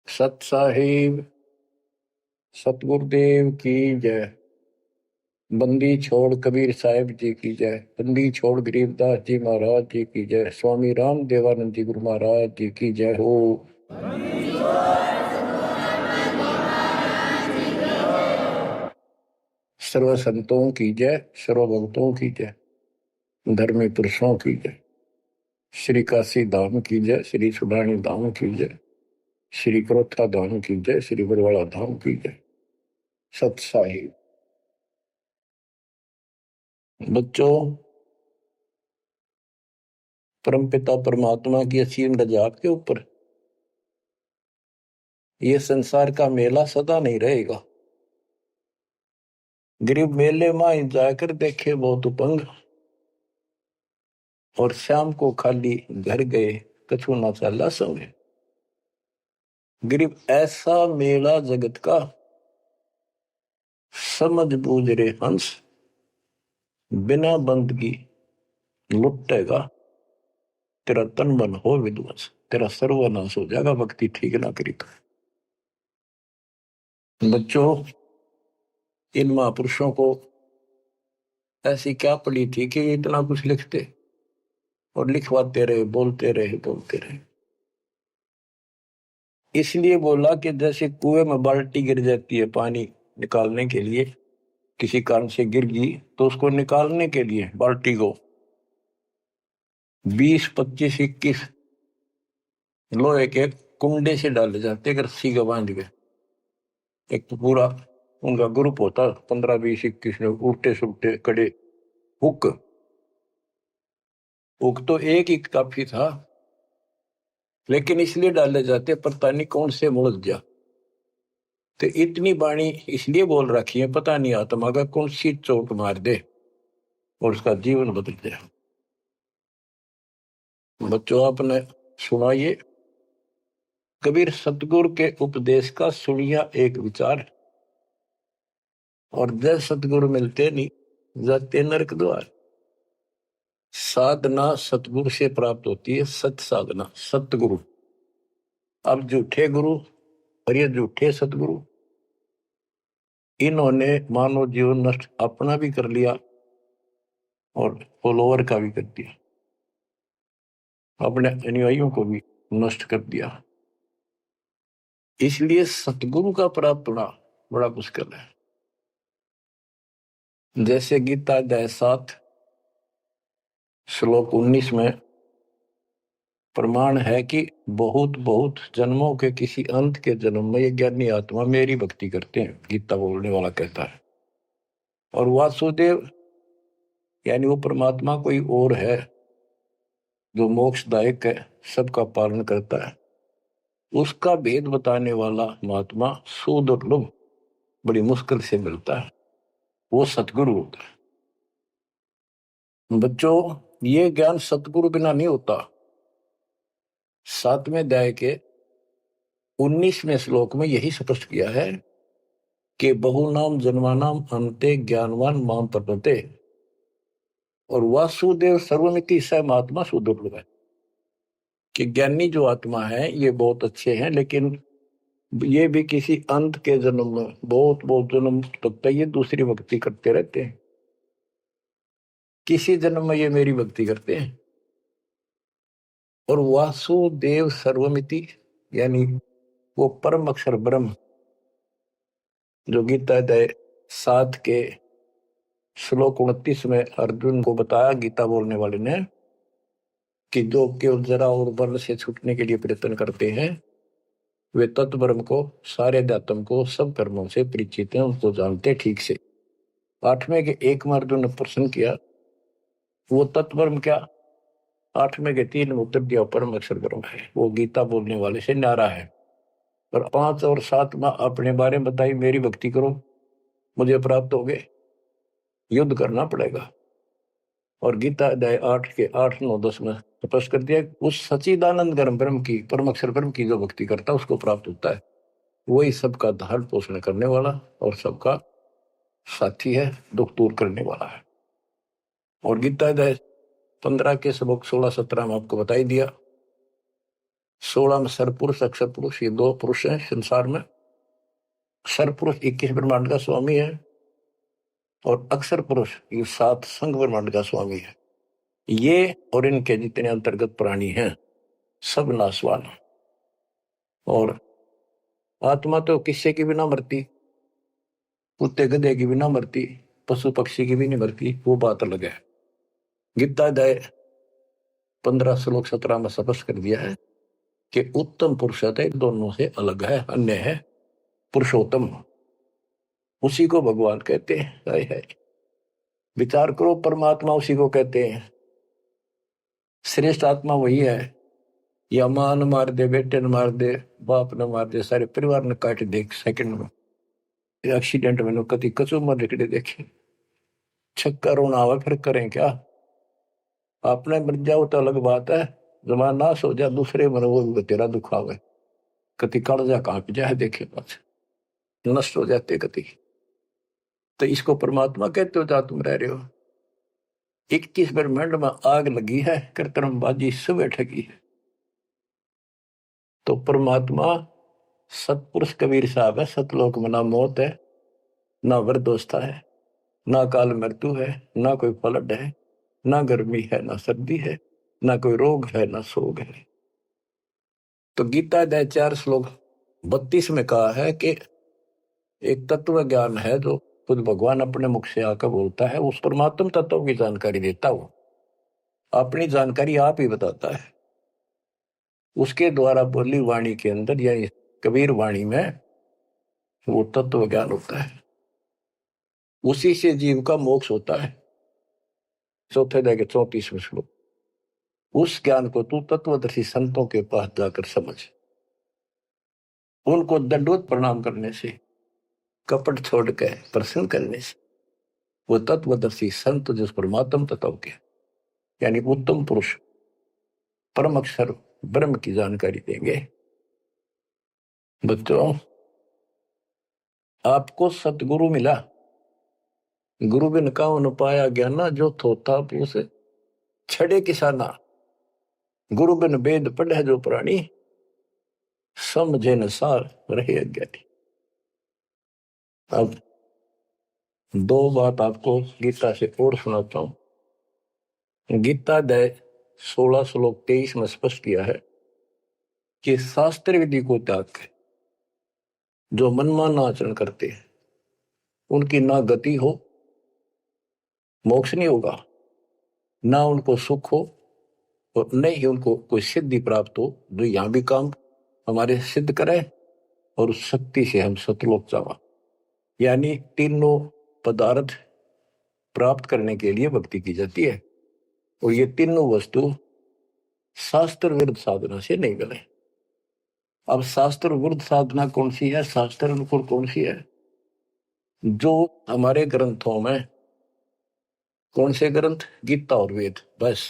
सत साहिब सतगुरुदेव की जय। बंदी छोड़ कबीर साहिब जी की जय। बंदी छोड़ गरीबदास जी महाराज जी की जय। स्वामी राम देवानंद जी गुरु महाराज जी की जय हो। सर्व संतों की जय, सर्व भक्तों की जय, धर्मी पुरुषों की जय। श्री काशी धाम की जय, श्री सुडानी धाम की जय, श्री क्रोथा धाम की जय, श्री बरवाड़ा धाम की जय। सत साहिब बच्चों, परमपिता परमात्मा की असीम रजा आपके ऊपर। ये संसार का मेला सदा नहीं रहेगा। गरीब मेले में जाकर देखे बहुत उपंग, और शाम को खाली घर गए कछु ना चला संगे। गरीब ऐसा मेला जगत का, समझ बूझ रे हंस, बिना बंदगी लुटेगा, तेरा तन मन हो विध्वंस, तेरा सर्वनाश हो जाएगा भक्ति ठीक ना करी तो। बच्चों, इन महापुरुषों को ऐसी क्या पड़ी थी कि इतना कुछ लिखते और लिखवाते रहे, बोलते रहे बोलते रहे। इसलिए बोला कि जैसे कुएं में बाल्टी गिर जाती है पानी निकालने के लिए, किसी कारण से गिर गई तो उसको निकालने के लिए बाल्टी को 20, 25, 21 लोहे के कुंडे से डाले जाते, रस्सी का बांध के। एक तो पूरा उनका ग्रुप होता, 15, 20, 21 लोग, उल्टे सुलटे कड़े हुक। हुक तो एक ही काफी था, लेकिन इसलिए डाले जाते पता नहीं कौन से मुड़ जा। तो इतनी बाणी इसलिए बोल रखी है, पता नहीं आत्मा का कौन सी चोट मार दे और उसका जीवन बदल जाए। बच्चों, आपने सुना ये कबीर सतगुरु के उपदेश का सुनिया एक विचार, और जय सतगुरु मिलते नहीं जाते नरक द्वार। साधना सतगुरु से प्राप्त होती है, सत साधना सतगुरु। अब झूठे गुरु और ये झूठे सतगुरु, इन्होंने मानव जीवन नष्ट अपना भी कर लिया और फॉलोअर का भी कर दिया, अपने अनुयायियों को भी नष्ट कर दिया। इसलिए सतगुरु का प्राप्त होना बड़ा मुश्किल है। जैसे गीता अध्याय 7 श्लोक 19 में प्रमाण है कि बहुत बहुत जन्मों के किसी अंत के जन्म में ये ज्ञानी आत्मा मेरी भक्ति करते हैं, गीता बोलने वाला कहता है। और वासुदेव यानी वो परमात्मा कोई और है जो मोक्षदायक है, सबका पालन करता है, उसका भेद बताने वाला महात्मा सुदुर्लभ, बड़ी मुश्किल से मिलता है, वो सतगुरु होता है। बच्चों, ये ज्ञान सतगुरु बिना नहीं होता। 7वें अध्याय के 19वें श्लोक में यही स्पष्ट किया है कि बहुनाम जन्मानाम अंते ज्ञानवान माम प्रपते, और वासुदेव सर्वमिति स महात्मा सुदुर्लभ है। कि ज्ञानी जो आत्मा है ये बहुत अच्छे हैं, लेकिन ये भी किसी अंत के जन्म में बहुत बहुत जन्म तक ये दूसरी भक्ति करते रहते हैं, किसी जन्म में ये मेरी भक्ति करते हैं। और वासुदेव सर्वमिति यानी वो परम अक्षर ब्रह्म, जो गीता अध्याय 7 के श्लोक 29 में अर्जुन को बताया गीता बोलने वाले ने, कि जो केवल जरा और बल से छूटने के लिए प्रयत्न करते हैं, वे तत्ब्रह्म को, सारे अध्यात्म को, सब कर्मों से परिचित हैं, उनको जानते ठीक से। 8वें के 1 में अर्जुन ने प्रश्न किया, वो तत्ब्रह्म क्या? 8वें के 3 में उत्तर दिया, परम अक्षर ब्रह्म है। वो गीता बोलने वाले से न्यारा है। और 5 और 7 में अपने बारे में बताई, मेरी भक्ति करो मुझे प्राप्त हो गए, युद्ध करना पड़ेगा। और गीता अध्याय 8 के 8, 9, 10 में स्पष्ट कर दिया, उस सच्चिदानंद ब्रह्म की, परम अक्षर ब्रह्म की जो भक्ति करता है उसको प्राप्त होता है। वही सबका धारण पोषण करने वाला और सबका साथी है, दुख दूर करने वाला है। और गीता अध्याय 15 के श्लोक 16, 17 में आपको बताई दिया 16 में सरपुरुष अक्षर पुरुष, ये 2 पुरुष हैं संसार में। सरपुरुष 21 ब्रह्मांड का स्वामी है और अक्षर पुरुष ये 7 संघ ब्रह्मांड का स्वामी है। ये और इनके जितने अंतर्गत प्राणी हैं सब नाशवान। और आत्मा तो किसी की भी ना मरती, कुत्ते गधे की भी ना मरती, पशु पक्षी की भी नहीं मरती, वो बात अलग है। गीता अध्याय 15 श्लोक 17 में स्पष्ट कर दिया है कि उत्तम पुरुषोत्तम दोनों से अलग है, अन्य है पुरुषोत्तम। उसी को भगवान कहते हैं। हाय हाय, विचार करो, परमात्मा उसी को कहते हैं। श्रेष्ठ आत्मा वही है। या मां न मार दे, बेटे न मार दे, बाप न मार दे, सारे परिवार ने काट दे एक सेकंड में। एक्सीडेंट में कति कचू मर निकले देखे, छक्का रोना आवा फिर करें क्या। आपने मर जाओ तो अलग बात है, जमान नाश हो जाए दूसरे मर वो भी तेरा दुख आवे, कति कालजा कांप जाए देखे पास नष्ट हो जाते कति। तो इसको परमात्मा कहते हो जहां तुम रह रहे हो। 21 ब्रह्मांड में आग लगी है, कृत्रिमबाजी सब ठगी है। तो परमात्मा सतपुरुष कबीर साहब है। सतलोक में ना मौत है, ना वृद्धोस्था है, ना काल मृत्यु है, ना कोई फ्लड है, ना गर्मी है, ना सर्दी है, ना कोई रोग है, ना शोक है। तो गीता अध्याय 4 श्लोक 32 में कहा है कि एक तत्व ज्ञान है जो खुद भगवान अपने मुख से आकर बोलता है, उस परमात्म तत्व की जानकारी देता हूं। अपनी जानकारी आप ही बताता है। उसके द्वारा बोली वाणी के अंदर यानी कबीर वाणी में वो तत्व ज्ञान होता है। उसी से जीव का मोक्ष होता है। चौथे अध्याय के 34वें श्लोक। उस ज्ञान को तू तत्वदर्शी संतों के पास जाकर समझ। उनको दंडवत प्रणाम करने से, कपट छोड़ के प्रसन्न करने से वो तत्वदर्शी संत जिस परमात्म तत्व के यानी उत्तम पुरुष परम अक्षर ब्रह्म की जानकारी देंगे। बच्चों, आपको सतगुरु मिला, गुरु बिन काहू न पाया ज्ञाना, जो थोथा पूछ छड़े किसाना। गुरु बिन वेद पढ़े जो प्राणी, समझे न सार रहे अज्ञानी। अब 2 बात आपको गीता से और सुनाता हूं। गीता अध्याय 16 श्लोक 23 में स्पष्ट किया है कि शास्त्र विधि को त्याग के जो मनमाना आचरण करते हैं उनकी ना गति हो, मोक्ष नहीं होगा, ना उनको सुख हो और न ही उनको कोई सिद्धि प्राप्त हो जो यहां भी काम हमारे सिद्ध करे और उस शक्ति से हम सतलोक जावा। यानी तीनों पदार्थ प्राप्त करने के लिए भक्ति की जाती है और ये तीनों वस्तु शास्त्र विरुद्ध साधना से नहीं मिले। अब शास्त्र विरुद्ध साधना कौन सी है, शास्त्र अनुकूल कौन सी है? जो हमारे ग्रंथों में, कौन से ग्रंथ? गीता और वेद, बस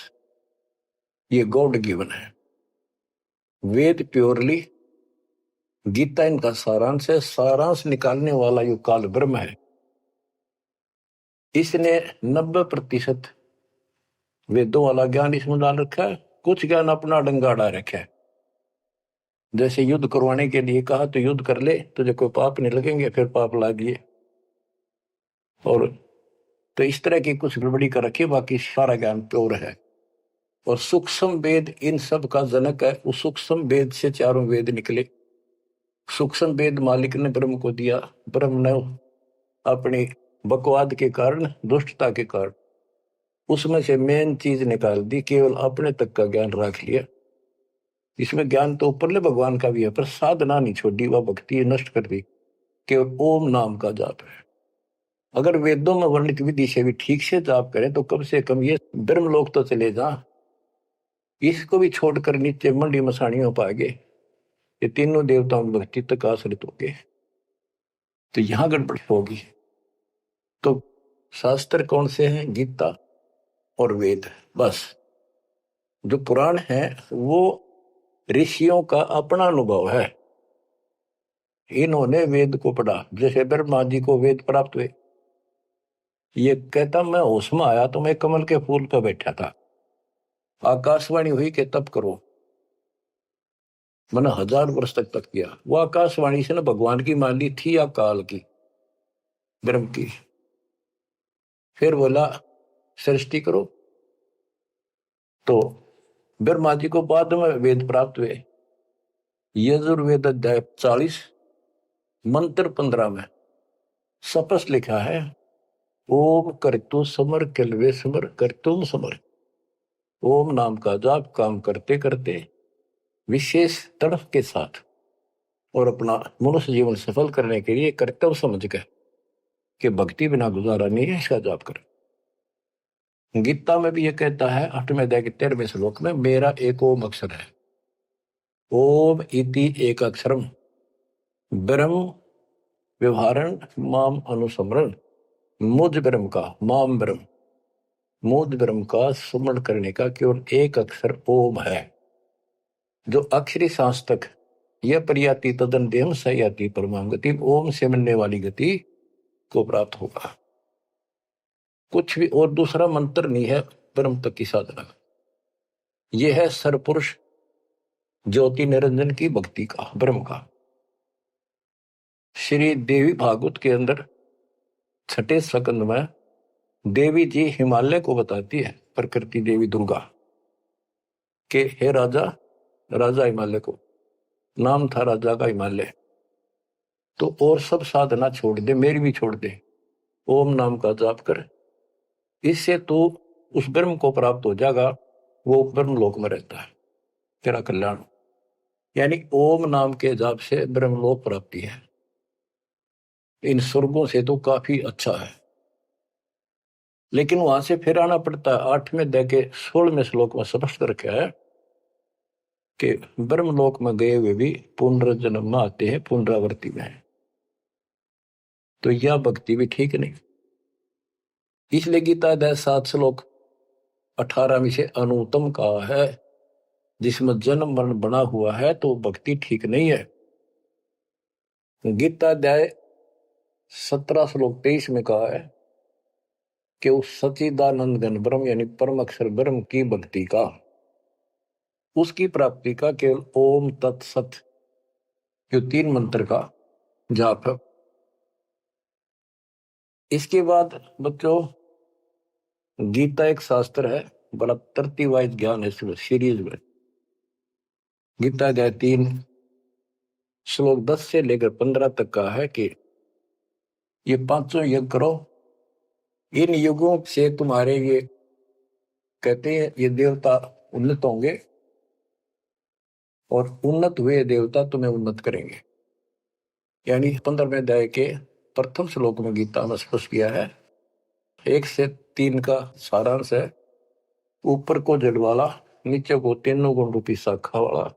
ये गॉड गिवन है। वेद प्योरली, गीता इनका सारांश है। सारांश निकालने वाला यो काल ब्रह्म है। इसने 90% वेदों वाला ज्ञान इसमें डाल रखा है, कुछ ज्ञान अपना डंगाड़ा रखा है। जैसे युद्ध करवाने के लिए कहा तो युद्ध कर ले, तुझे कोई पाप नहीं लगेंगे, फिर पाप लागिए। और तो इस तरह की कुछ गड़बड़ी कर रखी, बाकी सारा ज्ञान प्योर है। और सूक्ष्म वेद इन सब का जनक है। उस सूक्ष्म वेद से चारों वेद निकले। सूक्ष्म वेद मालिक ने ब्रह्म को दिया, ब्रह्म ने अपनी बकवाद के कारण, दुष्टता के कारण उसमें से मेन चीज निकाल दी, केवल अपने तक का ज्ञान रख लिया। इसमें ज्ञान तो ऊपरले भगवान का भी है, पर साधना नहीं छोड़ी, वह भक्ति नष्ट कर दी। केवल ओम नाम का जाप है। अगर वेदों में वर्णित विधि से भी ठीक से जाप करें तो कम से कम ये ब्रह्मलोक तो चले जा। इसको भी छोड़कर नीचे मंडी मसाणी हो पाएंगे, ये तीनों देवताओं की भक्ति तक आश्रित होंगे, तो यहां गड़बड़ होगी। तो शास्त्र कौन से हैं? गीता और वेद, बस। जो पुराण है वो ऋषियों का अपना अनुभव है। इन्होंने वेद को पढ़ा, जैसे ब्रह्मा जी को वेद प्राप्त हुए। ये कहता मैं होश में आया तो मैं कमल के फूल पर बैठा था, आकाशवाणी हुई कि तप करो। मैंने 1000 वर्ष तक किया। वो आकाशवाणी से ना भगवान की मान ली थी या काल की, ब्रह्म की। फिर बोला सृष्टि करो। तो ब्रह्मा जी को बाद में वेद प्राप्त हुए। यजुर्वेद अध्याय 40 मंत्र 15 में स्पष्ट लिखा है, ओम करतु समर किलवे समर करतुम समर। ओम नाम का जाप काम करते करते विशेष तड़फ के साथ और अपना मनुष्य जीवन सफल करने के लिए कर्तव्य समझ कर कि भक्ति बिना गुजारा नहीं है, इसका जाप करें। गीता में भी ये कहता है 8वें अध्याय के 13वें श्लोक में, मेरा एक ओम अक्षर है। ओम इति एक अक्षरम ब्रह्म व्यवहारण माम अनुसमरण। मुझ ब्रह्म का, माम ब्रह्म, मुझ ब्रह्म का स्मरण करने का केवल एक अक्षर ओम है। जो अक्षरी सांस्तक यह परियाति तदन देहम सयाति परमाम गति, ओम से मिलने वाली गति को प्राप्त होगा। कुछ भी और दूसरा मंत्र नहीं है ब्रह्म तक की साधना। यह है सरपुरुष ज्योति निरंजन की भक्ति का, ब्रह्म का। श्री देवी भागवत के अंदर 6ठे स्कंद में देवी जी हिमालय को बताती है, प्रकृति देवी दुर्गा के, हे राजा, राजा हिमालय को नाम था राजा का हिमालय, तो और सब साधना छोड़ दे, मेरी भी छोड़ दे, ओम नाम का जाप कर, इससे तो उस ब्रह्म को प्राप्त हो जाएगा। वो ब्रह्म लोक में रहता है, तेरा कल्याण। यानी ओम नाम के जाप से ब्रह्मलोक प्राप्ति है। इन स्वर्गों से तो काफी अच्छा है, लेकिन वहां से फिर आना पड़ता है। 8वें अध्याय के 16वें श्लोक में स्पष्ट रखा है कि ब्रह्मलोक में गए हुए भी पुनर्जन्म में आते हैं, पुनरावृत्ति में है। तो यह भक्ति भी ठीक नहीं। इसलिए गीता अध्याय 7 श्लोक 18 से अनुत्तम कहा है, जिसमें जन्म मरण बना हुआ है तो भक्ति ठीक नहीं है। गीता अध्याय 17 श्लोक 23 में कहा है कि उस सच्चिदानंद घन ब्रह्म यानी परम अक्षर ब्रह्म की भक्ति का, उसकी प्राप्ति का केवल ओम तत्सत जो 3 मंत्र का जाप है। इसके बाद बच्चों गीता एक शास्त्र है, बड़ा तरतीवाइज ज्ञान है इसमें, सीरीज में। गीता अध्याय 3 श्लोक 10 से लेकर 15 तक का है कि ये 5 यज्ञ करो, इन युगों से तुम्हारे ये कहते हैं ये देवता उन्नत होंगे और उन्नत हुए देवता तुम्हें उन्नत करेंगे। यानी 15वें अध्याय के प्रथम श्लोक में गीता में स्पष्ट किया है। 1 से 3 का सारांश है, ऊपर को जड़ वाला, नीचे को तीनों गुण रूपी शाखा वाला,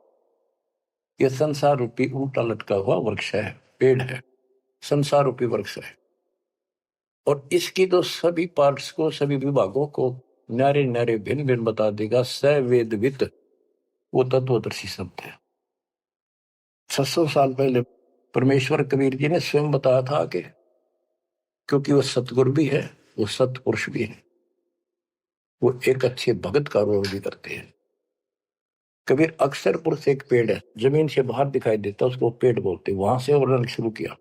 यह संसार रूपी उल्टा लटका हुआ वृक्ष है, पेड़ है, संसार रूपी वृक्ष है। और इसकी तो सभी पार्ट्स को, सभी विभागों को न्यारे न्यारे भिन्न भिन्न बता देगा सवेदवित वो तत्वदर्शी शब्द है। 600 साल पहले परमेश्वर कबीर जी ने स्वयं बताया था कि क्योंकि वो सतगुरु भी है, वो सतपुरुष भी है, वो एक अच्छे भगत का रोल भी करते हैं। कबीर अक्षर पुरुष एक पेड़ है, जमीन से बाहर दिखाई देता, उसको पेड़ बोलते, वहां से वर्णन शुरू किया।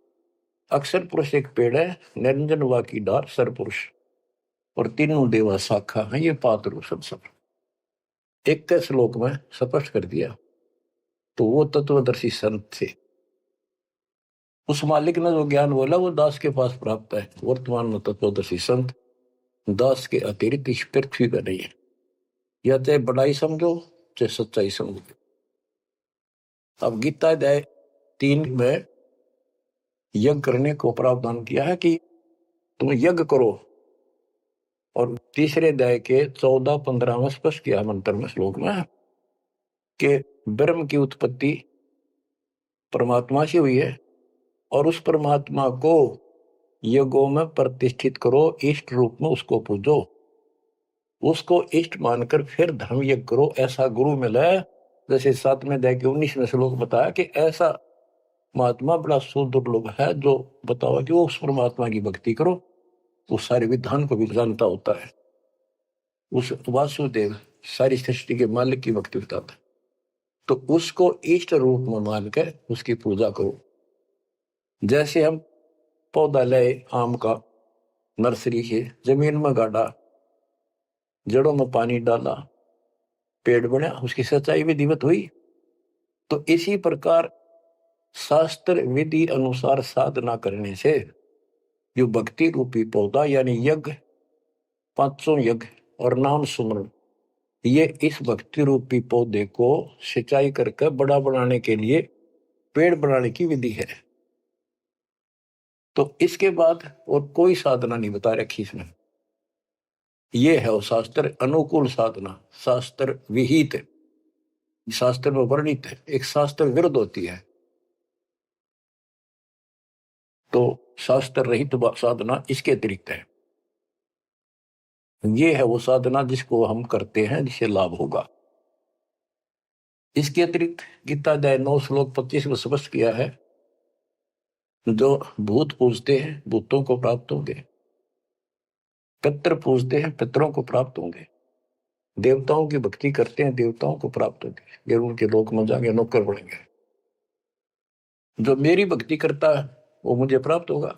अक्षर पुरुष एक पेड़ है, निरंजन वा की डार सरपुरुष, और तीनों देवा शाखा है, ये पात्र सब 21 श्लोक में स्पष्ट कर दिया। तो वो तत्वदर्शी संत थे। उस मालिक ने जो ज्ञान बोला वो दास के पास प्राप्त है। वर्तमान में तत्वदर्शी संत दास के अतिरिक्त इस पृथ्वी पर नहीं है। या चाहे बड़ाई समझो चाहे सच्चाई समझो। अब गीता अध्याय 3 में यज्ञ करने को प्रावधान किया है कि तुम यज्ञ करो, और तीसरे अध्याय के 14-15 में स्पष्ट किया मंत्र में, श्लोक में, कि ब्रह्म की उत्पत्ति परमात्मा से हुई है और उस परमात्मा को यज्ञों में प्रतिष्ठित करो, इष्ट रूप में उसको पूजो, उसको इष्ट मानकर फिर धर्म यज्ञ करो। ऐसा गुरु मिला है, जैसे 7वें अध्याय के 19वें श्लोक बताया कि ऐसा महात्मा बड़ा सुदुर्लभ है जो बताओ कि वो उस परमात्मा की भक्ति करो, वो सारे विधान को भी जानता होता है, उस वासुदेव सारी सृष्टि के मालिक की भक्ति बताता है। तो उसको इष्ट रूप में मानकर उसकी पूजा करो। जैसे हम पौधा लाए आम का, नर्सरी से जमीन में गाड़ा, जड़ों में पानी डाला, पेड़ बना, उसकी सिंचाई विधिवत हुई। तो इसी प्रकार शास्त्र विधि अनुसार साधना करने से जो भक्ति रूपी पौधा यानी यज्ञ, पांचों यज्ञ और नाम सुमरण, ये इस भक्ति रूपी पौधे को सिंचाई करके बड़ा बनाने के लिए पेड़ बनाने की विधि है। तो इसके बाद और कोई साधना नहीं बता रखी इसमें। ये है वो शास्त्र अनुकूल साधना, शास्त्र विहित, शास्त्र में वर्णित है। एक शास्त्र विरुद्ध होती है, तो शास्त्र रहित साधना इसके अतिरिक्त है। ये है वो साधना जिसको हम करते हैं, जिससे लाभ होगा। इसके अतिरिक्त गीता अध्याय 9 श्लोक 25 में स्पष्ट किया है, जो भूत पूजते हैं भूतों को प्राप्त होंगे, पितृ पूजते हैं पितरों को प्राप्त होंगे, देवताओं की भक्ति करते हैं देवताओं को प्राप्त होंगे, ये उनके लोक में जाएंगे, नौकर बनेंगे। जो मेरी भक्ति करता है वो मुझे प्राप्त होगा।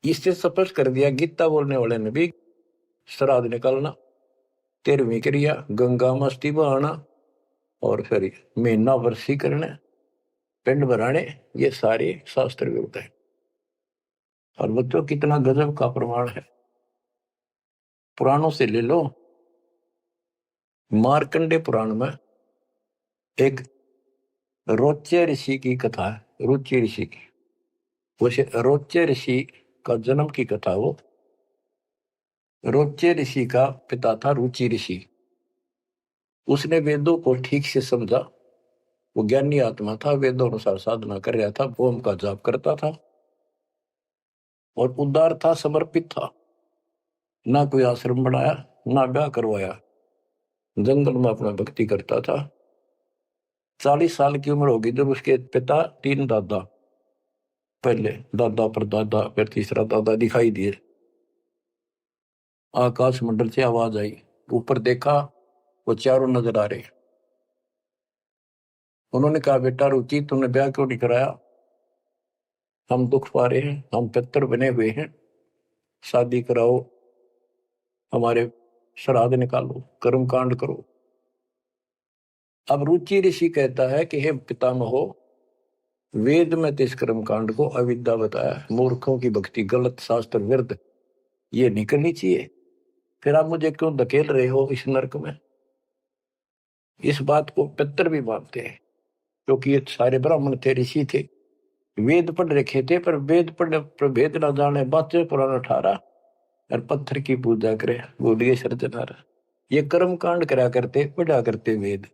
इससे स्पष्ट कर दिया गीता बोलने वाले ने भी, श्राद्ध निकालना, 13वीं क्रिया, गंगा मस्ती बहाना, और फिर महीना वर्षी करने, पिंड भराने, ये सारे शास्त्र विरुद्ध है। और बच्चों कितना गजब का प्रमाण है, पुराणों से ले लो। मार्कंडे पुराण में एक रोच्य ऋषि की कथा है, रुचि ऋषि की। वैसे रोच्य ऋषि का जन्म की कथा वो, रोच्य ऋषि का पिता था रुचि ऋषि। उसने वेदों को ठीक से समझा, वो ज्ञानी आत्मा था, वेदों अनुसार साधना कर रहा था, ओम का जाप करता था और उदार था, समर्पित था। ना कोई आश्रम बनाया, ना ब्याह करवाया, जंगल में अपना भक्ति करता था। 40 साल की उम्र होगी जब उसके पिता, 3 दादा, पहले दादा पर दादा फिर तीसरा दादा दिखाई दिए। आकाश मंडल से आवाज आई, ऊपर देखा, वो चारों नजर आ रहे। उन्होंने कहा, बेटा रुचि तुमने ब्याह क्यों नहीं कराया? हम दुख पा रहे हैं, हम पितर बने हुए हैं, शादी कराओ, हमारे श्राद्ध निकालो, कर्म कांड करो। अब रुचि ऋषि कहता है कि हे पितामहो, वेद में तो इस कर्म कांड को अविद्या बताया, मूर्खों की भक्ति, गलत, शास्त्र विरुद्ध, ये नहीं करनी चाहिए। फिर आप मुझे क्यों धकेल रहे हो इस नरक में? इस बात को पितर भी मानते हैं, क्योंकि ये सारे ब्राह्मण थे, ऋषि थे, वेद पढ़ रखे थे, पर वेद पढ़ने पर भेद ना जाने, बातें पुराना ठारा और पत्थर की पूजा करे, बोलिए सर्जनारा। ये कर्म कांड करा करते, पढ़ा करते वेद।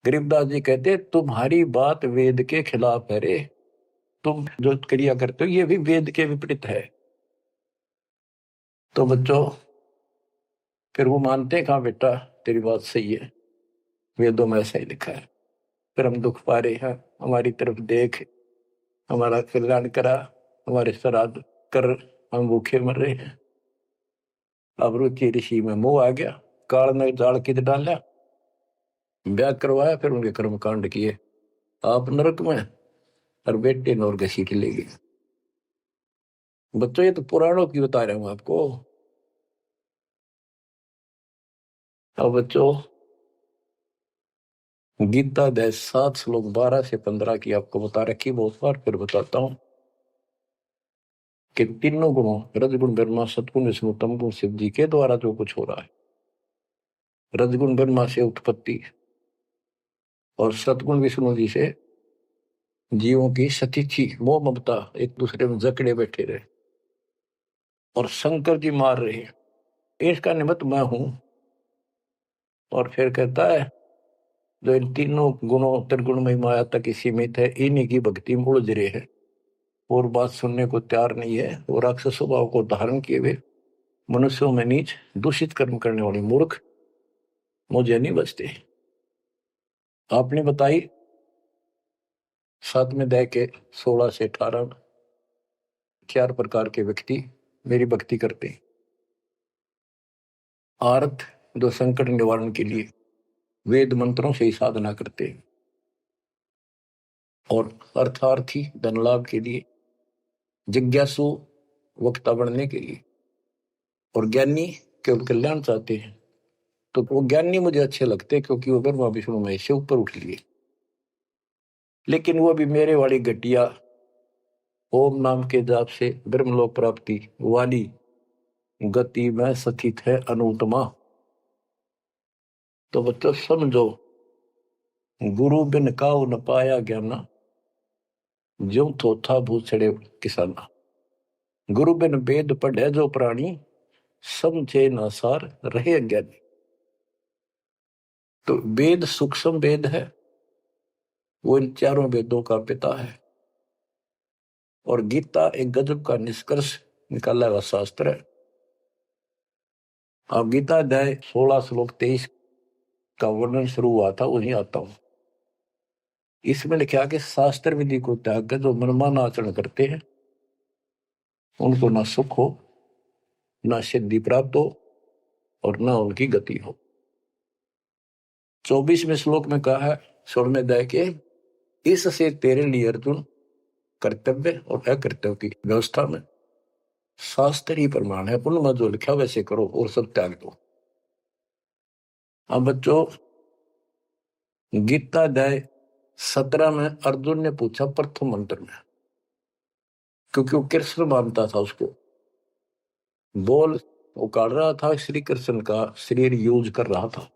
गरीबदास जी कहते, तुम्हारी बात वेद के खिलाफ है रे, तुम जो क्रिया करते हो ये भी वेद के विपरीत है। तो बच्चों फिर वो मानते, कहा बेटा तेरी बात सही है, वेदों में ऐसा ही लिखा है, फिर हम दुख पा रहे हैं, हमारी तरफ देख, हमारा कल्याण करा, हमारे श्राद्ध कर, हम भूखे मर रहे हैं। अब रुचि ऋषि में मोह आ गया, काल ने जाल किद डाला, ब्याह करवाया, फिर उनके कर्म कांड किए, आप नरक में और बेटे नौर घसीट ले गए। बच्चों ये तो पुराणों की बता रहा हूं आपको। अब बच्चों गीता अध्याय 7 श्लोक 12 से 15 की आपको बता रखी बहुत बार, फिर बताता हूं कि तीनों गुणों, रजगुण ब्रह्मा, सतगुण विष्णु, तमगुण शिव जी के द्वारा जो कुछ हो रहा है। रजगुण ब्रह्मा से उत्पत्ति और सतगुण विष्णु जी से जीवों की सतीथी, मोह ममता, एक दूसरे में जकड़े बैठे रहे, और शंकर जी मार रहे हैं, इसका निमित्त मैं हूं। और फिर कहता है, जो इन तीनों गुणों त्रिगुणमय माया तक सीमित है, इन्हीं की भक्ति में उलझ रहे हैं और बात सुनने को तैयार नहीं है, और राक्षस स्वभाव को धारण किए हुए मनुष्यों में नीच दूषित कर्म करने वाले मूर्ख मुझे नहीं बचते। आपने बताई 7वें अध्याय के 16 से 18 4 प्रकार के व्यक्ति मेरी भक्ति करते। आर्थ, जो संकट निवारण के लिए, वेद मंत्रों से ही साधना करते हैं, और अर्थार्थी धन लाभ के लिए, जिज्ञासु वक्ता बनने के लिए, और ज्ञानी केवल कल्याण चाहते हैं। तो वो ज्ञानी मुझे अच्छे लगते हैं क्योंकि वो ब्रह्मा विष्णु महेश से ऊपर उठ लिए। लेकिन वो भी मेरे वाली घटिया ओम नाम के जाप से ब्रह्मलोक प्राप्ति वाली गति में स्थित है अनुत्तमा। तो बच्चों समझो, गुरु बिन काऊ न पाया ज्ञाना, ज्यों थोथा भूसड़े किसाना। गुरु बिन वेद पढ़े जो प्राणी, समझे न सार रहे अज्ञानी। तो वेद सूक्ष्म वेद है, वो इन चारों वेदों का पिता है, और गीता एक गजब का निष्कर्ष निकाला हुआ शास्त्र है। अब गीता अध्याय 16 श्लोक 23 का वर्णन शुरू हुआ था, वहीं आता हूं। इसमें लिखा कि शास्त्र विधि को त्याग कर जो मनमाना आचरण करते हैं, उनको ना सुख हो, ना सिद्धि प्राप्त हो, और ना उनकी गति हो। 24वें श्लोक में कहा है 16वें अध्याय के, इससे तेरे लिए अर्जुन कर्तव्य और अकर्तव्य की व्यवस्था में शास्त्र ही प्रमाण है, उनमें जो लिखा वैसे करो और सब त्याग दो। अब बच्चों, गीता अध्याय 17 में अर्जुन ने पूछा प्रथम मंत्र में, क्योंकि वो कृष्ण मानता था उसको, बोल वो काट रहा था, श्री कृष्ण का शरीर यूज कर रहा था।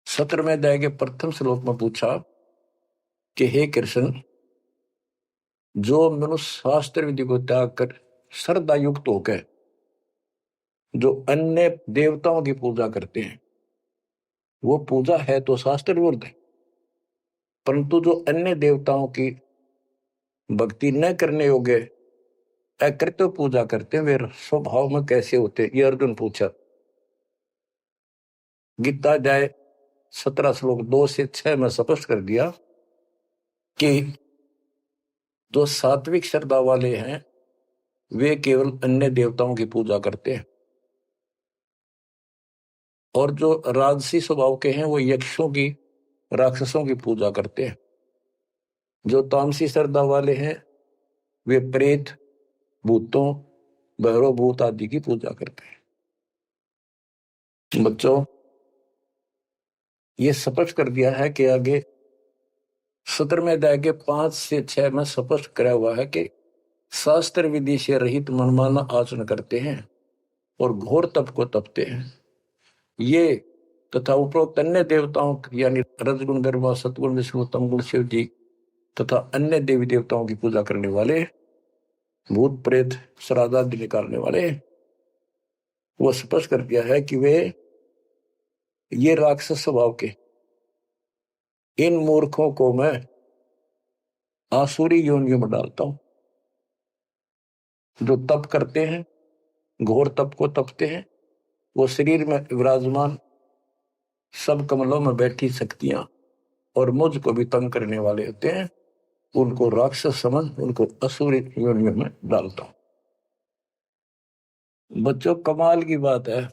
17वें अध्याय के प्रथम श्लोक में पूछा कि हे कृष्ण, जो मनुष्य शास्त्र विधि को त्याग कर श्रद्धा युक्त होकर जो अन्य देवताओं की पूजा करते हैं, वो पूजा है तो शास्त्र विरुद्ध है, परंतु जो अन्य देवताओं की भक्ति न करने योग्य अकृत्य पूजा करते हैं, वे स्वभाव में कैसे होते हैं, ये अर्जुन पूछा। गीता अध्याय 17 श्लोक 2 से 6 में स्पष्ट कर दिया कि जो सात्विक श्रद्धा वाले हैं वे केवल अन्य देवताओं की पूजा करते हैं, और जो राजसी स्वभाव के हैं वो यक्षों की, राक्षसों की पूजा करते हैं। जो तामसी श्रद्धा वाले हैं वे प्रेत, भूतों, भैरव भूत आदि की पूजा करते हैं। बच्चों, ये स्पष्ट कर दिया है कि आगे 17वें अध्याय के 5 से 6 में स्पष्ट कराया हुआ है कि शास्त्र विधि से रहित मनमाना आचरण करते हैं और घोर तप को तपते हैं, ये तथा उपरोक्त अन्य देवताओं यानी रजगुण, ब्रह्मा, सतगुण, विष्णु, तमगुण, शिव जी तथा अन्य देवी देवताओं की पूजा करने वाले, भूत प्रेत, श्राद्ध आदि निकालने वाले, वो स्पष्ट कर दिया है कि वे ये राक्षस स्वभाव के इन मूर्खों को मैं आसुरी योनियों में डालता हूं। जो तप करते हैं, घोर तप को तपते हैं, वो शरीर में विराजमान सब कमलों में बैठी शक्तियां और मुझको भी तंग करने वाले होते हैं, उनको राक्षस समझ उनको असुरी योनियों में डालता हूं। बच्चों, कमाल की बात है,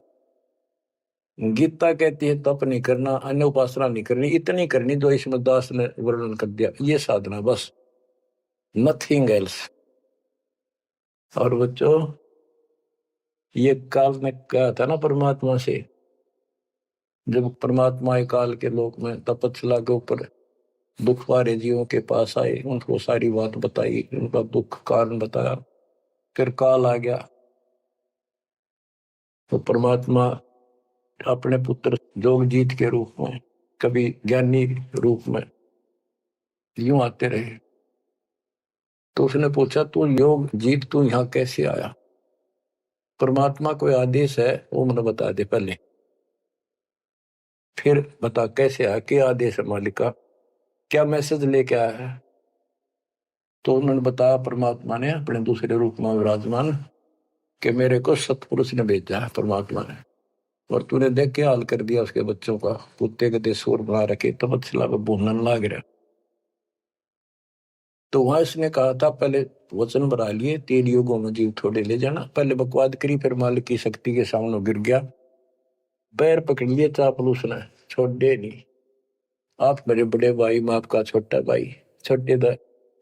गीता कहती है तप नहीं करना, अन्य उपासना नहीं करनी, इतनी करनी जो इसमें दास ने वर्णन कर दिया, ये साधना बस, नथिंग एल्स। और बच्चों, ये काल ने कहा था ना परमात्मा से, जब परमात्मा काल के लोक में तपस्या के ऊपर दुख वाले जीवों के पास आए, उनको सारी बात बताई, उनका दुख कारण बताया, फिर काल आ गया तो परमात्मा अपने पुत्र जोगजीत के रूप में, कभी ज्ञानी रूप में यूं आते रहे। तो उसने पूछा, तू योग जीत, तू यहां कैसे आया? परमात्मा कोई आदेश है वो मुझे बता दे पहले, फिर बता कैसे आया, क्या आदेश है मालिक का, क्या मैसेज लेके आया है? तो उन्होंने बताया परमात्मा ने अपने दूसरे रूप में विराजमान कि मेरे को सतपुरुष ने भेजा है परमात्मा ने, और तूने देख के हाल कर दिया उसके बच्चों का, कुत्ते के शोर बना रखे, तपस्या में भूनन लाग रहा। तो वहां इसने कहा था पहले वचन बना लिए, 3 युगों में जीव थोड़े ले जाना, पहले बकवाद करी, फिर मालिक की शक्ति के सामने गिर गया, पैर पकड़ लिए चापलूस ने छोड़े नहीं। आप मेरे बड़े भाई, मैं आपका छोटा भाई। छोटे तो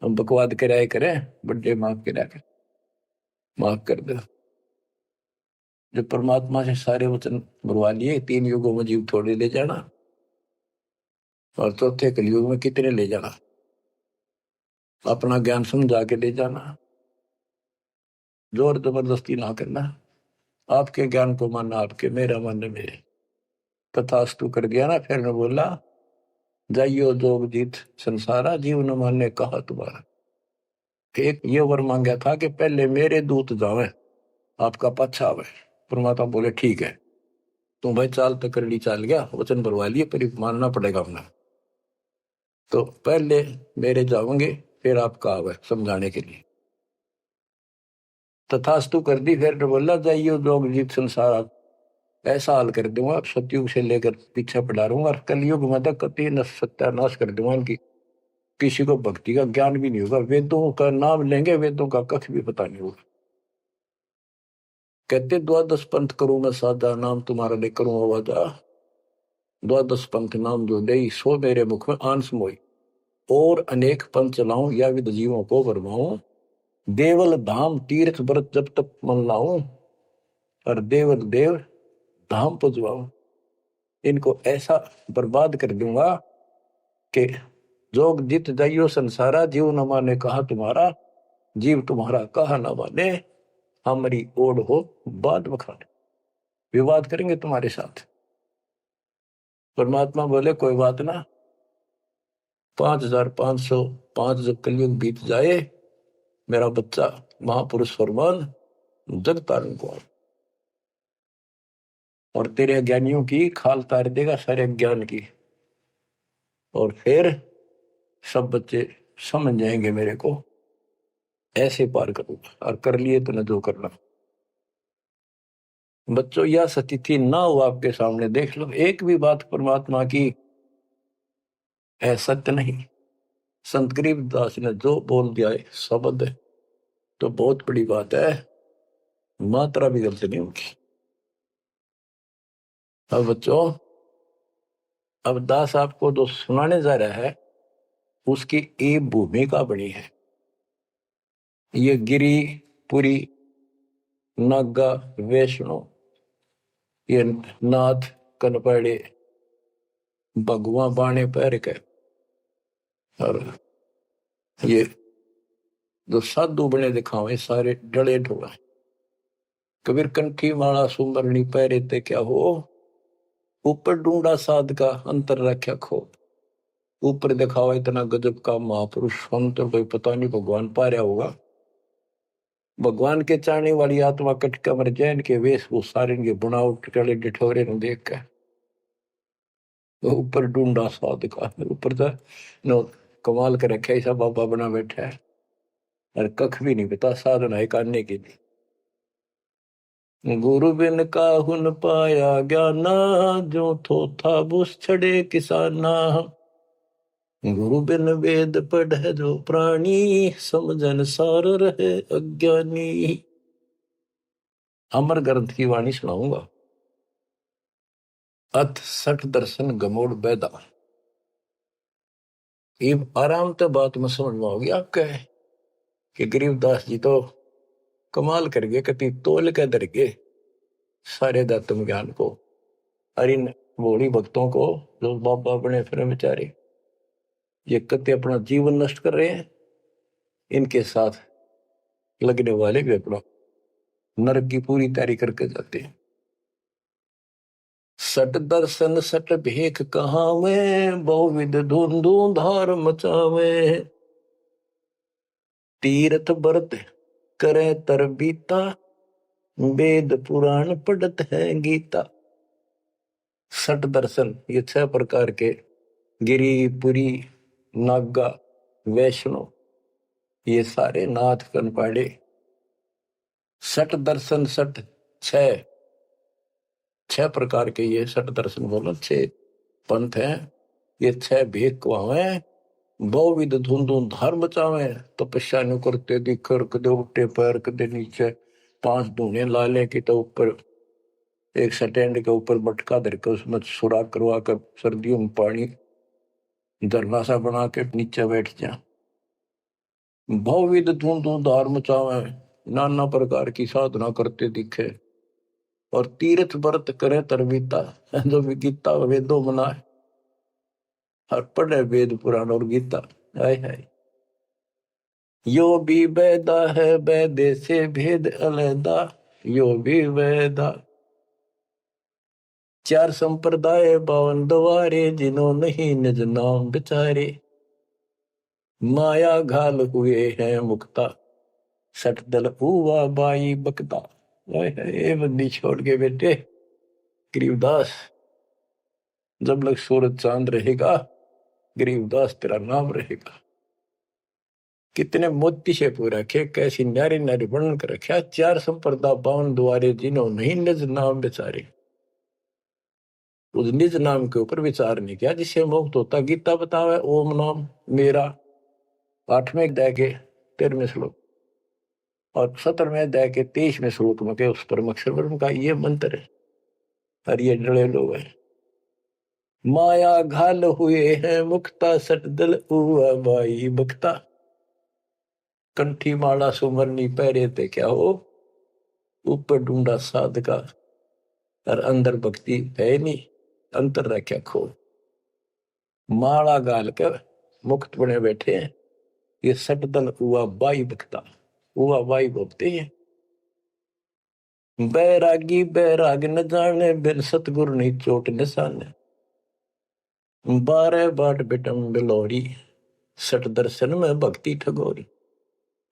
हम बकवाद कराए करें, बड़े माफ करा कर, माफ कर दो। जो परमात्मा से सारे वचन बुलवा लिए, 3 युगों में जीव थोड़े ले जाना, और चौथे कलयुग में कितने ले जाना, अपना ज्ञान समझा के ले जाना, जोर जबरदस्ती ना करना। आपके ज्ञान को मानना आपके, मेरा मानना मेरे। तथास्तु कर दिया ना। फिर ने बोला, जाइयो जोग जीत संसारा, जीव न माने कहा तुम्हारा। एक ये वर मांगा था कि पहले मेरे दूत जावे, आपका पाछा आवे। परमात्मा बोले ठीक है, तुम भाई चाल तो कर ली, चाल गया, वचन भरवा लिए, पर मानना पड़ेगा अपना। तो पहले मेरे जाओगे, फिर आपका आवे समझाने के लिए। तथास्तु कर दी। फिर बोला, जाइयो जोग जीत संसार, ऐसा हाल कर दूंगा सतयुग से लेकर पीछे पड़ा रहूंगा, और कलयुग में तक कति सत्यानाश कर दूंगा इनकी। किसी को भक्ति का ज्ञान भी नहीं होगा, वेदों का नाम लेंगे, वेदों का कख भी पता नहीं होगा। कहते द्वादश पंथ करूं मैं साधा, नाम तुम्हारा ले करूं आवाजा। द्वादश पंथ नाम जो ले, सो मेरे मुख में आंस मोई। और अनेक पंथ चलाऊं, या विद जीवों को बरमाऊं। देवल धाम तीर्थ व्रत जब तक मन लाऊं, और देवल देव धाम पुजवाऊं। इनको ऐसा बर्बाद कर दूंगा कि जोग जित जाइयो संसारा, जीव न माने कहा तुम्हारा। जीव तुम्हारा कहा न माने, हमारी ओढ़ हो बात बखाने। विवाद करेंगे तुम्हारे साथ। परमात्मा बोले कोई बात ना, 5505 जब कलयुग बीत जाए, मेरा बच्चा महापुरुष फरमान जग तारण को, और तेरे ज्ञानियों की खाल तार देगा सारे ज्ञान की, और फिर सब बच्चे समझ जाएंगे मेरे को। ऐसे पार करूंगा, और कर लिए तो न जो करना। बच्चों, यह स्थिति ना हो आपके सामने, देख लो एक भी बात परमात्मा की है सत्य नहीं। संत गरीबदास ने जो बोल दिया है शब्द है, तो बहुत बड़ी बात है, मात्रा भी गलत नहीं उनकी। अब बच्चों, अब दास आपको जो सुनाने जा रहा है, उसकी एक भूमिका बनी है। ये गिरी पुरी नागा वैष्णो, ये नाथ कनपड़े भगवा बाणे पैर के, और ये जो साधु बने दिखावे सारे डले ढोला। कबीर कंठी माला सुमरनी पैरे ते क्या हो, ऊपर ढूंढा साध का अंतर रख्या खो। ऊपर दिखावा इतना गजब का महापुरुष संत, कोई पता नहीं भगवान पा रहा होगा। भगवान के चाहने वाली आत्मा कटका मर जैन के वेशभूषा के बुनावट टले डिठोरे न देख के ऊपर ढूंढा साध का, ऊपर तो नो कमाल कर रखे ऐसा बाबा बना बैठा है, और कख भी नहीं पता साधना है करने के लिए। गुरु बिन काहुन पाया ज्ञाना, जो थो था बुस छड़े किसाना। गुरु बिन वेद पढ़े जो प्राणी, समझन सार रहे अज्ञानी। अमर ग्रंथ की वाणी सुनाऊंगा। अथ सठ दर्शन गमोड़ बैदा। ये आराम तो बात में समझ में होगी आपके, कि गरीबदास जी तो कमाल कर गए, कति तोल के दर गए सारे दत्तम ज्ञान को, और इन भोली भक्तों को जो बाबा बने फिर बेचारे ये कति अपना जीवन नष्ट कर रहे हैं, इनके साथ लगने वाले भी अपना नरक की पूरी तैयारी करके जाते हैं। सट दर्शन सट भेख कहावे, बहुविध धुंधु धार मचावे। तीर्थ व्रत करे तर बीता, वेद पुराण पढ़त है गीता। सट दर्शन ये 6 प्रकार के, गिरी पुरी नागा वैष्णो, ये सारे नाथ कनपाड़े। सट दर्शन सट 6 प्रकार के, ये सट दर्शन बोलो 6 पंथ हैं। ये 6 भेद कुआवे, बहुविध धुंधु धर्म चावे। तपस्या नु करते दिखर, कदे उठे पैर कदे नीचे, 5 धूने लाले की तो ऊपर एक स्टैंड के ऊपर मटका धर के उसमें सुराख करवा कर सर्दियों में पानी धरना सा बना के नीचे बैठ जा। बहुविध धूमधार मचावे, नाना प्रकार की साधना करते दिखे और तीर्थ व्रत करे तरबीता, जो भी गीता वेदों बनाए और पढ़े वेद पुराण और गीता। हाय हाय, यो भी वेदा है वेदे से भेद अलैदा, यो भी वेदा। चार संप्रदाय 52 द्वारे, जिन्हों नहीं निज नाम बिचारे, माया घाल हुए हैं मुक्ता, सठ दल हुआ बाई बकता। हाय हाय, बंदी छोड़ के बेटे गरीबदास, जब लग सूरज चांद रहेगा गरीबदास तेरा नाम रहेगा। कितने मोती से पूरा रखे, कैसी न्यारी न्यारी वर्णन कर रखा। चार संप्रदा 52 द्वारे, जिन्हों नहीं निज नाम बेचारे, उस निज नाम के ऊपर विचार नहीं किया जिससे मुक्त होता। गीता बतावे ओम नाम मेरा, 8वें अध्याय के 13वें श्लोक और 17वें अध्याय के 23वें श्लोक में के उस परम अक्षर ब्रह्म का ये मंत्र है। और ये डरे लोग हैं, माया घाल हुए हैं मुक्ता, सट दल हुआ बाई बख्ता। कंठी माला सुमरनी पहरे थे क्या हो, ऊपर ढूंढा साध का और अंदर भक्ति है नहीं, अंतर रख्या खो। माला गाल कर मुक्त बने बैठे हैं, ये सट दल हुआ बाई बख्ता, हुआ बाई बोलते हैं। बैरागी बैराग न जाने, बिन सतगुरु नहीं चोट निशाने। 12 बाट बिटम बिलोरी, सठ दर्शन में भक्ति ठगोरी।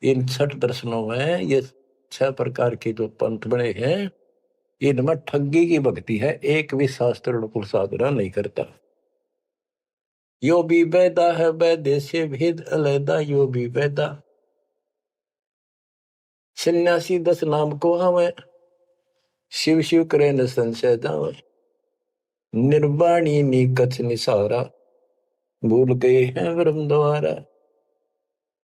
इन 6 दर्शनों में ये 6 प्रकार के जो पंथ बने हैं, इनमें ठगी की भक्ति है, एक भी शास्त्र अनुकूल साधना नहीं करता। यो भी वेदा है वेदे से भेद अलैदा, यो भी वेदा। सन्यासी 10 नाम को हमें, शिव शिव करे न संशय जावे। निर्वाणी नी कछ निसारा, भूल गए हैं ब्रह्म द्वारा।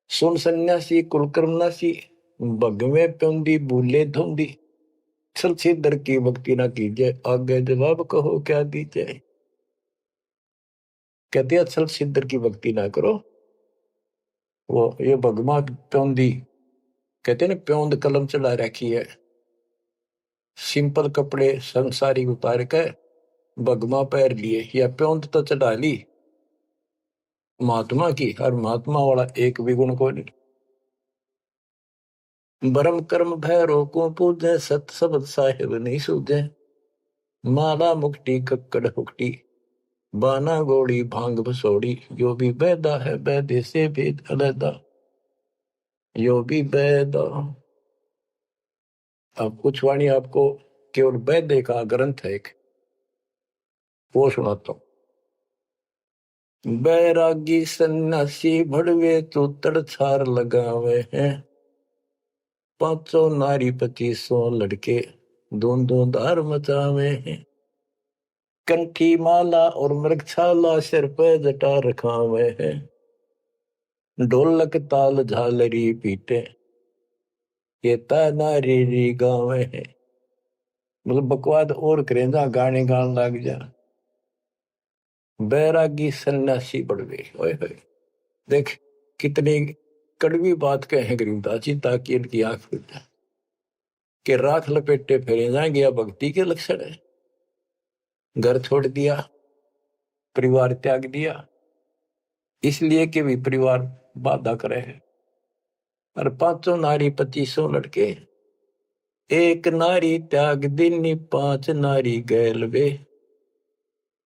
सुन सन्यासी कुलकर्मनासी, भगवे प्योंदी भूले धोंदी। चल सिद्धर की भक्ति ना कीजिए, आगे जवाब कहो क्या दीजिए। कहते हैं चल सिद्धर की भक्ति ना करो, वो ये भगवा प्योंदी कहते हैं ना, प्योंद कलम चला रखी है, सिंपल कपड़े संसारी उतार के भगवा पैर लिए या प्योंद तो चढ़ा ली महात्मा की, और महात्मा वाला एक भी गुण को नहीं। बरम कर्म भैरो को पूजे, सत शब्द साहिब नहीं सूझे। माला मुक्ति कक्कड़ हुक्टी, बाना गोड़ी भांग बसोड़ी। यो भी बैदा है बैदे से भेद अलैदा, यो भी बैदा। अब कुछ वाणी आपको केवल बैदे का ग्रंथ है एक, वो सुनाता हूं। बैरागी सन्यासी भड़वे तो तड़छार लगावे हैं, 500 नारी 2500 लड़के दोनों धार मचावे हैं। कंठी माला और मृगछाला सिर पे जटा रखावे हैं, ढोलक ताल झालरी पीटे ये नारी री गावे हैं। मतलब बकवाद और करें जा, गाने गान लग जा। बैरागी सन्यासी बढ़वे, ओए होए, देख कितनी कड़वी बात कहे गरीबदास जी, ताकि इनकी आंख खुल जाए कि राख लपेटे फेरे जाएंगे या भक्ति के लक्षण है। घर छोड़ दिया, परिवार त्याग दिया, इसलिए कि भी परिवार बाधा करे है। और 500 नारी 2500 लड़के, एक नारी त्याग दिनी 5 नारी गैल वे।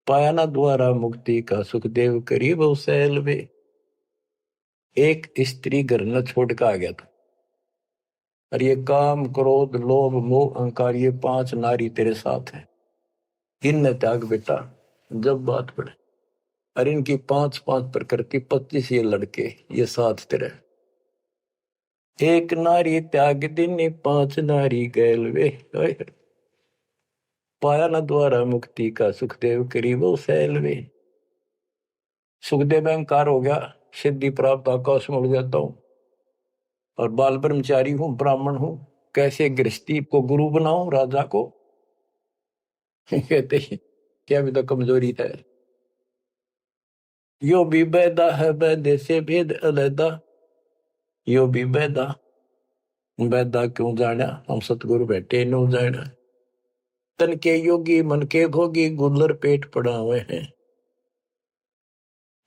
पाया ना द्वारा मुक्ति का सुखदेव करीब सैल वे। एक स्त्री घर न छोड़ के आ गया था, और ये काम क्रोध लोभ मोह अहंकार ये 5 नारी तेरे साथ है, इन त्याग बेटा। जब बात पड़े, और इनकी 5-5 प्रकृति 25 ये लड़के ये साथ तेरे। एक नारी त्याग दिनी 5 नारी गैल वे। पाया न द्वारा मुक्ति का सुखदेव करीब सैल वे। सुखदेव अहंकार हो गया, सिद्धि प्राप्त आकाश में उड़ जाता हूं, और बाल ब्रह्मचारी हूं, ब्राह्मण हूं, कैसे गृहस्थी को गुरु बनाऊं राजा को। कहते हैं क्या भी तो कमजोरी है। यो भी बैदा है बैदे से भेद अलैदा, यो भी बैदा, बैदा क्यों जाना हम सतगुरु बैठे नो जाना। तन के योगी मन के भोगी गुल्लर पेट पड़ा हुए हैं,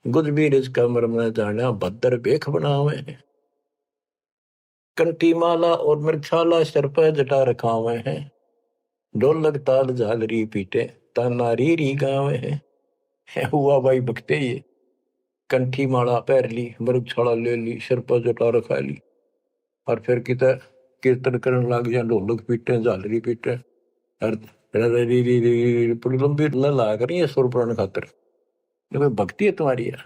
गुज भी रिज का मरम न जाना भद्र बेख बना हुए हैं। कंठी माला और मृक्षाला सर पर जटा रखा हुए हैं, ढोलक ताल झालरी पीटे ताना री गावे हैं। हुआ भाई बकते ये कंठी माला पहर ली, मृगछाला ले ली, सिर पर जटा रखा ली, और फिर किता कीर्तन करने लग गया, ढोलक पीटे झालरी पीटे और पूरी लंबी ला कर सुर पुराण खातर। कोई भक्ति है तुम्हारी यार।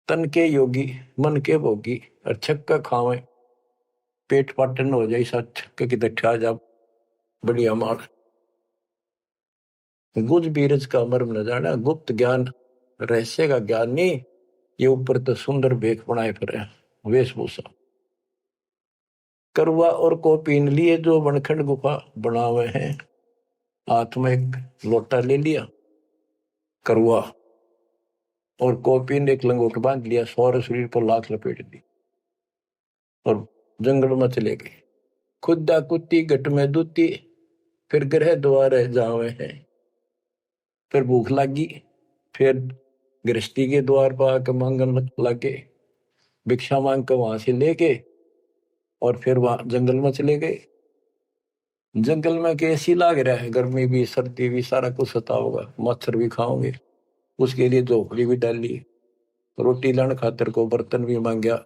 तन के योगी मन के भोगी और छक्का खावे, पेट पाटन हो जाए सा छक्के की दठा जा बढ़िया मार। गुज बीरज का मर्म न जाना, गुप्त ज्ञान रहस्य का ज्ञान नहीं, ये ऊपर तो सुंदर बेख बनाए फिर वेशभूषा। करवा और को पीन लिए जो बनखंड गुफा बनावे हैं, हाथ में एक लोटा ले लिया करवा और कोपीन एक लंगोट बांध लिया, सौर शरीर पर लाख लपेट दी और जंगल में चले गए। खुदा कुत्ती घट में दूती, फिर ग्रह द्वार जावे हैं। फिर भूख लगी, फिर गृहस्थी के द्वार पर आकर मांगन लगे, भिक्षा मांग कर वहां से लेके और फिर वहां जंगल में चले गए। जंगल में कैसी लाग रहा है, गर्मी भी सर्दी भी सारा कुछ सता होगा, मच्छर भी खाओगे, उसके लिए झोपड़ी भी डाली, रोटी लाने खातर को बर्तन भी मांगया,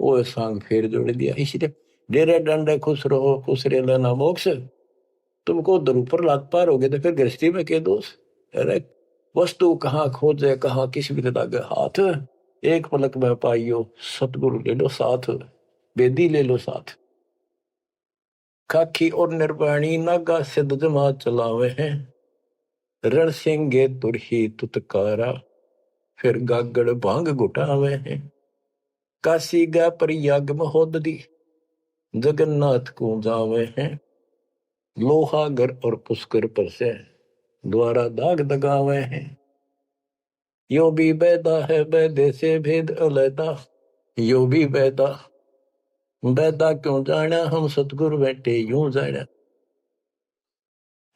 वो सांग फेर जोड़ दिया। इसलिए डेरे डंडे खुश रहो खुश रे लेना मोक्ष, तुमको दर ऊपर लात पार हो गए तो फिर गृहस्थी में के दोष। अरे वस्तु कहाँ खोजे कहाँ किस भी लागे हाथ, एक पलक में पाइयो सतगुरु ले लो साथ, बेदी ले लो साथ। खाखी और निर्वाणी नागा सिद्ध जमा चलावे हैं, रण सिंगे तुरही तुतकारा, फिर गागड़ भांग घुटावे हैं। काशी गा पर याग महोदधी, जगन्नाथ को जावे हैं। लोहागर और पुष्कर पर से द्वारा दाग दगावे हैं। यो भी बैदा है बैदे से भेद अलैदा, यो भी बैदा, बैदा क्यों जाना हम सतगुरु बैठे यूं जाना।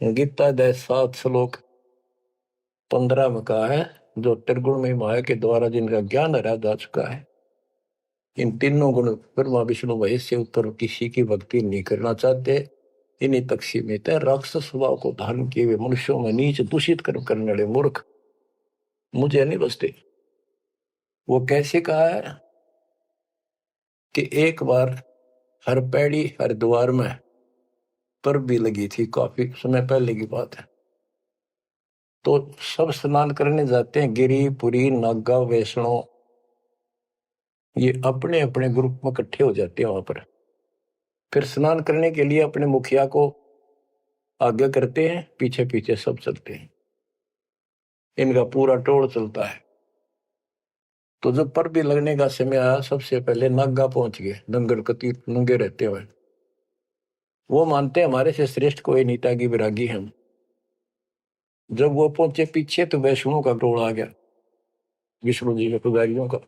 गीता दे 7 श्लोक 15 में कहा है, जो त्रिगुण में माया के द्वारा जिनका ज्ञान हरा जा चुका है, इन तीनों गुण ब्रह्मा विष्णु महेश से ऊपर किसी की भक्ति नहीं करना चाहते, इन्हीं तक सीमित है। राक्षस स्वभाव को धारण किए हुए मनुष्यों में नीच दूषित कर्म करने वाले मूर्ख मुझे नहीं बसते। वो कैसे कहा है कि एक बार हर पैड़ी हरिद्वार में पर भी लगी थी, काफी समय पहले की बात है। तो सब स्नान करने जाते हैं, गिरी पुरी नागा वैष्णो, ये अपने अपने ग्रुप में इकट्ठे हो जाते हैं वहां पर। फिर स्नान करने के लिए अपने मुखिया को आगे करते हैं, पीछे पीछे सब चलते हैं, इनका पूरा टोल चलता है। तो जब पर भी लगने का समय आया, सबसे पहले नागा पहुंच गए, दंगड़ कती नंगे रहते हुए। वो मानते हमारे से श्रेष्ठ कोई नीता की विरागी हम। जब वो पहुंचे पीछे तो वैष्णो का टोल आ गया, विष्णु जी के पुजारियों का।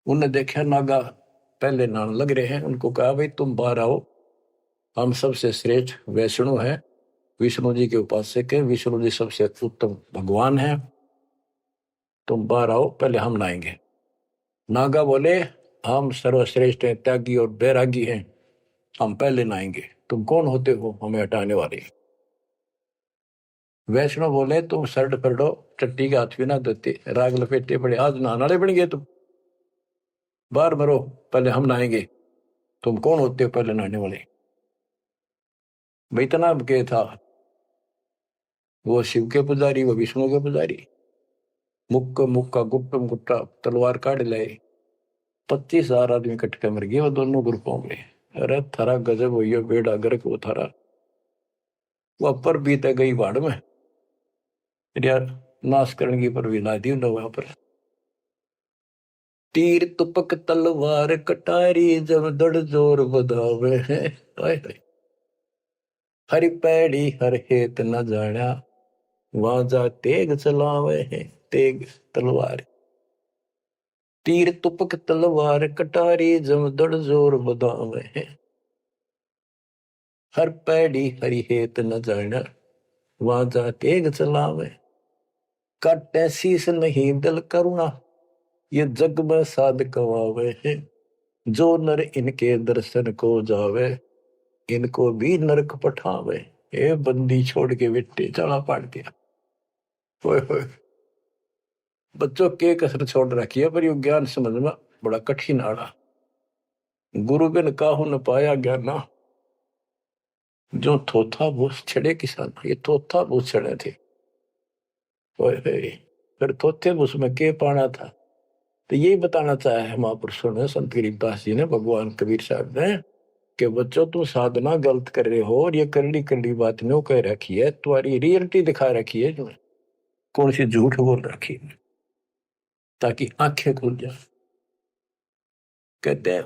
उन्हें देखा नागा पहले नान लग रहे हैं, उनको कहा भाई तुम बाहर आओ, हम सबसे श्रेष्ठ वैष्णु हैं, विष्णु जी के उपासक हैं, विष्णु जी सबसे उत्तम भगवान हैं, तुम बाहर आओ पहले हम नहाएंगे। नागा बोले हम सर्वश्रेष्ठ हैं, त्यागी और बैरागी हैं, हम पहले नहाएंगे, तुम कौन होते हो हमें हटाने वाले। वैष्णव बोले तुम शर्ट फरडो चट्टी के हाथ भी ना देते, राग लपेटे पड़े, आज नहाने बन गए तुम, बाहर मरो पहले हम नहाएंगे, तुम कौन होते हो पहले नहाने वाले। भाई इतना के था, वो शिव के पुजारी वो विष्णु के पुजारी। मुक्का मुक्का गुप्तम गुट्टा तलवार काट लाए, 25,000 आदमी इकट्ठे मर गए वो दोनों ग्रुपों में। अरे थारा गजब हो बेड़ा गर्क वो थारा, वो पर बीते गई बाढ़ में यार, नाश करने की पर भी ला दी वहां पर। तीर तुपक तलवार कटारी जब दड़ जोर बधावे हैं, हरि पैड़ी हर हेत न जाना, वहां जा तेग चलावे है। तेग तलवार, तीर तुपक तलवार कटारी, जमदड़ जोर बदावे है। हर पैड़ी हरि हेत न जाना, वहां जा तेग चलावे। काटे शीस नहीं दल करुणा, ये जग में साध कवावे है। जो नर इनके दर्शन को जावे, इनको भी नरक पठावे। ए बंदी छोड़ के बेटे चला पाड़ दिया। ओए होए, बच्चों के कसर छोड़ रखी है, पर यो ज्ञान समझना बड़ा कठिन आड़ा। गुरु बिन काहू न पाया ज्ञाना, जो थोथा भूस छड़े किसान, ये थोथा भूस छड़े थे। ओए होए, फिर थोथे भूस में के पाना था। तो यही बताना चाहे है महापुरुषों ने, संत गरीबदास जी ने, भगवान कबीर साहब ने, कि बच्चों तुम साधना गलत कर रहे हो, और ये करड़ी करड़ी बात नो कह रखी है, तुम्हारी रियलिटी दिखा रखी है, जो कौन सी झूठ बोल रखी है, ताकि आंखें खुल जाए। कहते हैं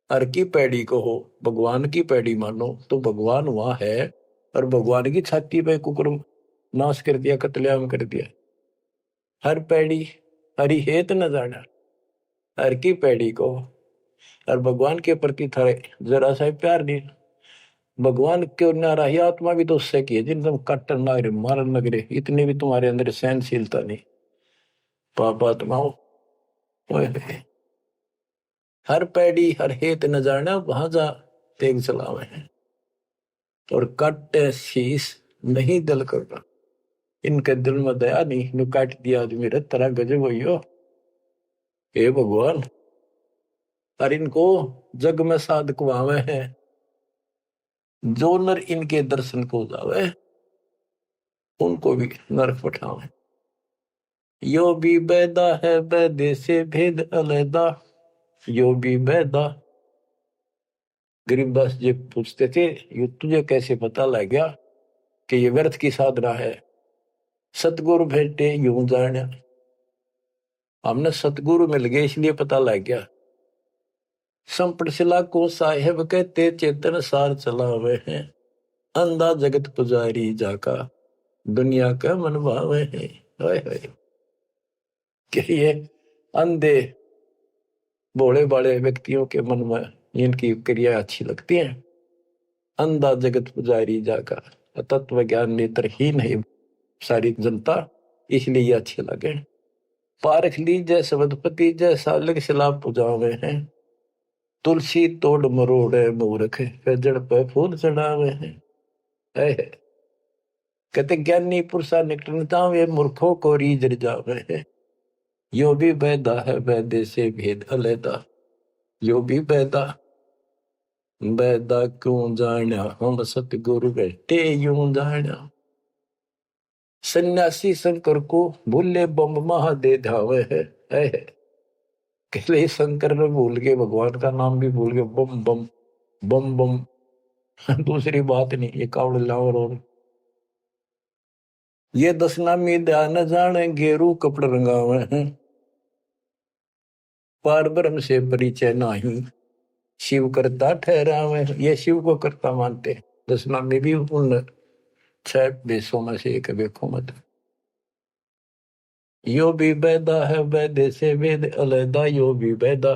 हर की पैड़ी को हो, भगवान की पैड़ी मानो तो भगवान वहां है, और भगवान की छाती पे कुकुर नाश कर दिया, कत्लेआम कर दिया। हर पैड़ी हरि हेत न जाना, हर की पैड़ी को, और भगवान के प्रति थारे जरा सा प्यार नहीं। भगवान के नारा ही आत्मा भी तो उससे की है, जिन तुम काटन ना रहे, मारन लग रहे, इतनी भी तुम्हारे अंदर सहनशीलता नहीं। पाप आत्माओं, हर पैड़ी हर हेत न जाना, वहां जा तेग चलावे हैं। और काटे शीस नहीं दल करना, इनके दिल में दया नहीं, नु काट दिया आदमी रे, तरह गजब हो। हे भगवान, और इनको जग में साधक वावे हैं। जो नर इनके दर्शन को जावे, उनको भी नरक पठावे। यो भी बैदा है बैदे से भेद अलैदा, यो भी बैदा। गरीबदास जी पूछते थे, ये तुझे कैसे पता लग गया कि ये व्यर्थ की साधना है? सतगुरु भेटे यूं जाने, हमने सतगुरु मिल गए इसलिए पता लग गया। संपट शिला को साहेब कहते, चेतन सार चलावे हैं। अंधा जगत पुजारी जाका, दुनिया का मन भावे है। कि ये अंधे भोले भाले व्यक्तियों के मन में इनकी क्रिया अच्छी लगती है। अंधा जगत पुजारी जाका, तत्व ज्ञान नेत्रहीन है सारी जनता, इसलिए ये अच्छे लगे। पारख लीजय सबदपति, जैसा लग शिला पुजावे हैं। तुलसी तोड़ मरोड़े मूर्ख, जड़ पे फूल चढ़ावे हैं। कहते ज्ञानी पुरुषा निकटता, वे मूर्खों को रीझ जावे है। यो भी बैदा है बैदे से भेद अलैदा, यो भी बैदा। बैदा क्यों जाना, हम सतगुरु बैठे यूं जाना। सन्यासी शंकर को भूले बम महादे धावे है। कहले शंकर ने भूल के, भगवान का नाम भी भूल के, बम बम बम बम। दूसरी बात नहीं, ये कावड़ लावर। और ये दसनामी ध्यान जाने, गेरू कपड़ रंगावे हैं। पार ब्रह्म से परिचय नाही, शिव करता ठहरावे। ये शिव को करता मानते। दसनामी भी उन 6 बेसों में से एक देखो मत। यो भी बैदा है बैदे से वेद अलैदा, यो भी बैदा।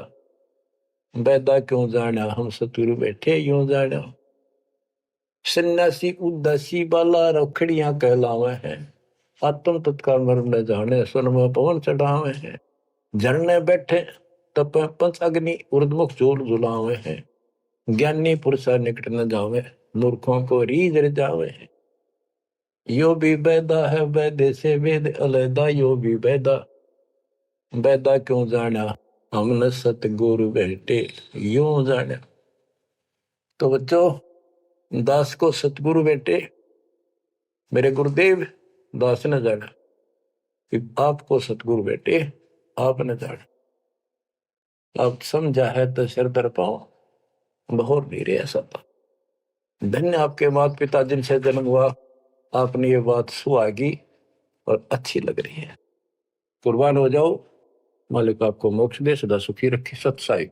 बैदा क्यों जाना, हम सतगुरु बैठे यूं जाना। सन्यासी उदासी बाला रखड़ियां कहलावे हैं। आत्म तत्काल मर्म न जाने, सुन में पवन चढ़ावे हैं। झरने बैठे तप पंच अग्नि, उर्दमुख जोर झुलावे हैं। ज्ञानी पुरुषा निकट न जावे, मूर्खों को रीझ जावे हैं। यो भी बैदा है बैदे से वेद अलैदा, यो भी बैदा। बैदा क्यों जाना, हमने सतगुरु बैठे यूं जाना। तो बच्चों, दास को सतगुरु बैठे, मेरे गुरुदेव दास ने जाना कि आपको सतगुरु बैठे आपने जाना। आप समझा है तो सिर दर पाओ, बहुत मेरे ऐसा था। धन्य आपके माता पिता जिनसे जन्म हुआ, आपने ये बात सुहागी और अच्छी लग रही है। कुर्बान हो जाओ, मालिक आपको मोक्ष दे, सदा सुखी रखे। सत साई।